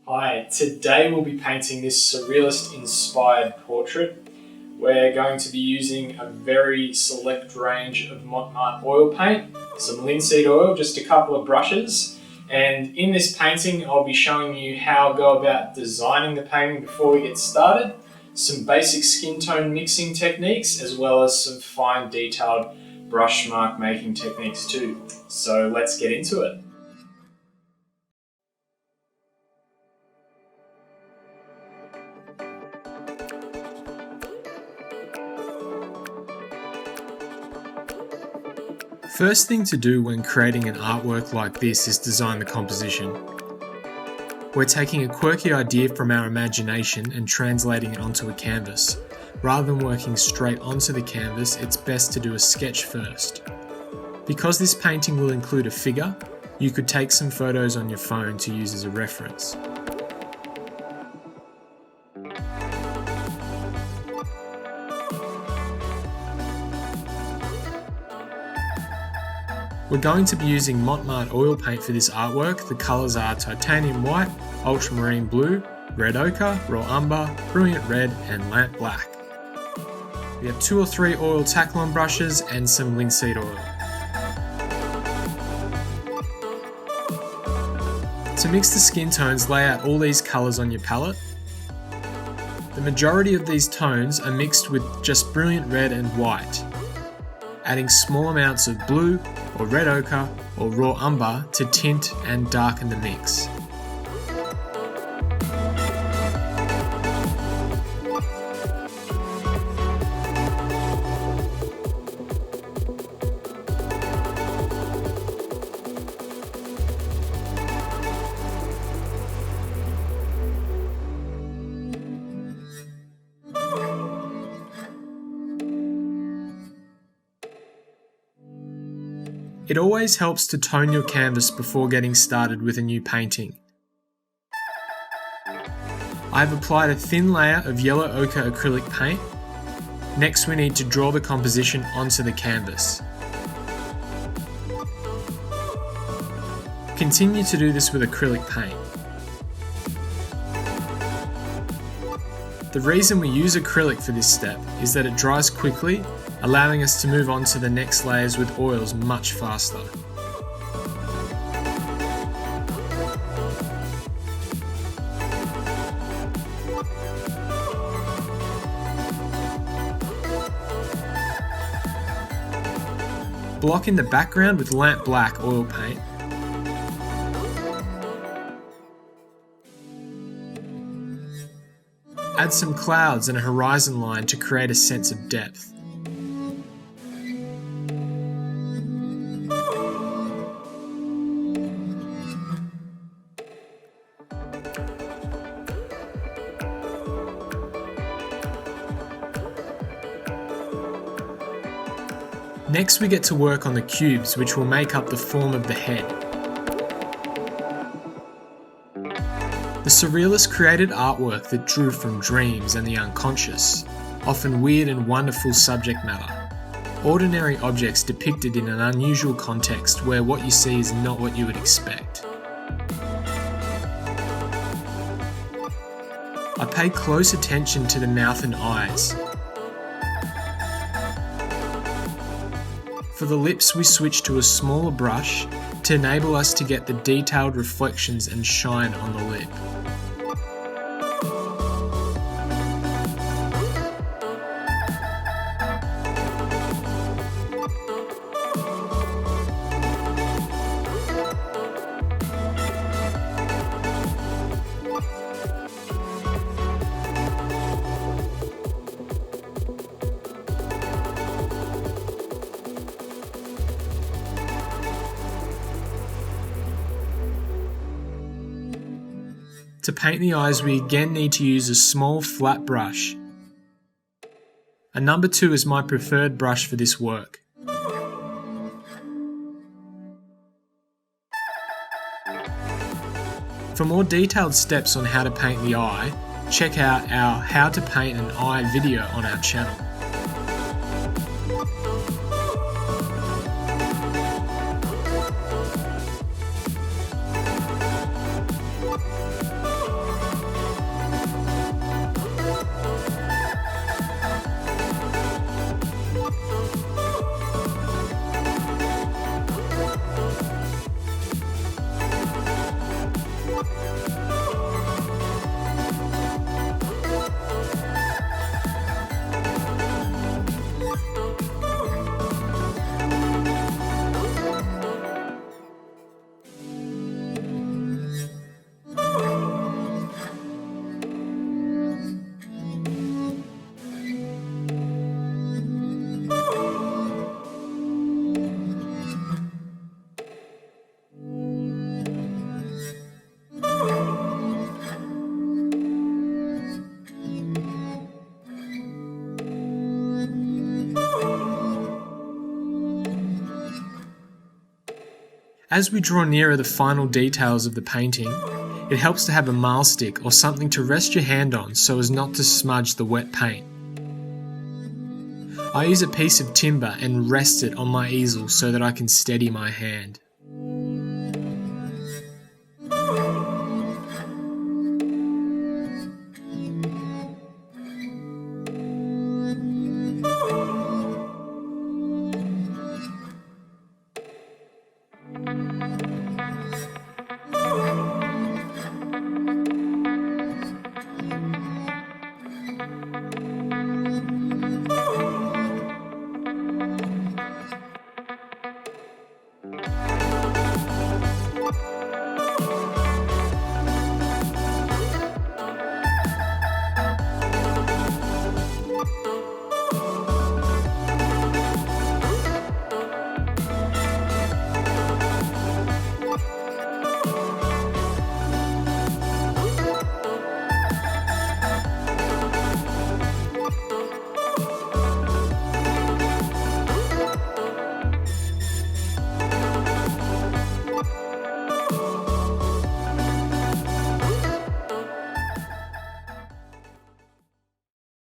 Hi, today we'll be painting this surrealist inspired portrait. We're going to be using a very select range of Montmart oil paint, some linseed oil, just a couple of brushes. And in this painting, I'll be showing you how I go about designing the painting before we get started, some basic skin tone mixing techniques, as well as some fine detailed brush mark making techniques too. So let's get into it. First thing to do when creating an artwork like this is design the composition. We're taking a quirky idea from our imagination and translating it onto a canvas. Rather than working straight onto the canvas, it's best to do a sketch first. Because this painting will include a figure, you could take some photos on your phone to use as a reference. We're going to be using Montmart oil paint for this artwork. The colours are titanium white, ultramarine blue, red ochre, raw umber, brilliant red and lamp black. We have 2 or 3 oil Taklon brushes and some linseed oil. To mix the skin tones, lay out all these colours on your palette. The majority of these tones are mixed with just brilliant red and white, adding small amounts of blue or red ochre or raw umber to tint and darken the mix. It always helps to tone your canvas before getting started with a new painting. I've applied a thin layer of yellow ochre acrylic paint. Next we need to draw the composition onto the canvas. Continue to do this with acrylic paint. The reason we use acrylic for this step is that it dries quickly, allowing us to move on to the next layers with oils much faster. Block in the background with lamp black oil paint. Add some clouds and a horizon line to create a sense of depth. Next we get to work on the cubes, which will make up the form of the head. The surrealists created artwork that drew from dreams and the unconscious, often weird and wonderful subject matter. Ordinary objects depicted in an unusual context where what you see is not what you would expect. I pay close attention to the mouth and eyes. For the lips, we switch to a smaller brush to enable us to get the detailed reflections and shine on the lip. To paint the eyes, we again need to use a small flat brush. A number 2 is my preferred brush for this work. For more detailed steps on how to paint the eye, check out our How to Paint an Eye video on our channel. As we draw nearer the final details of the painting, it helps to have a marl stick or something to rest your hand on so as not to smudge the wet paint. I use a piece of timber and rest it on my easel so that I can steady my hand.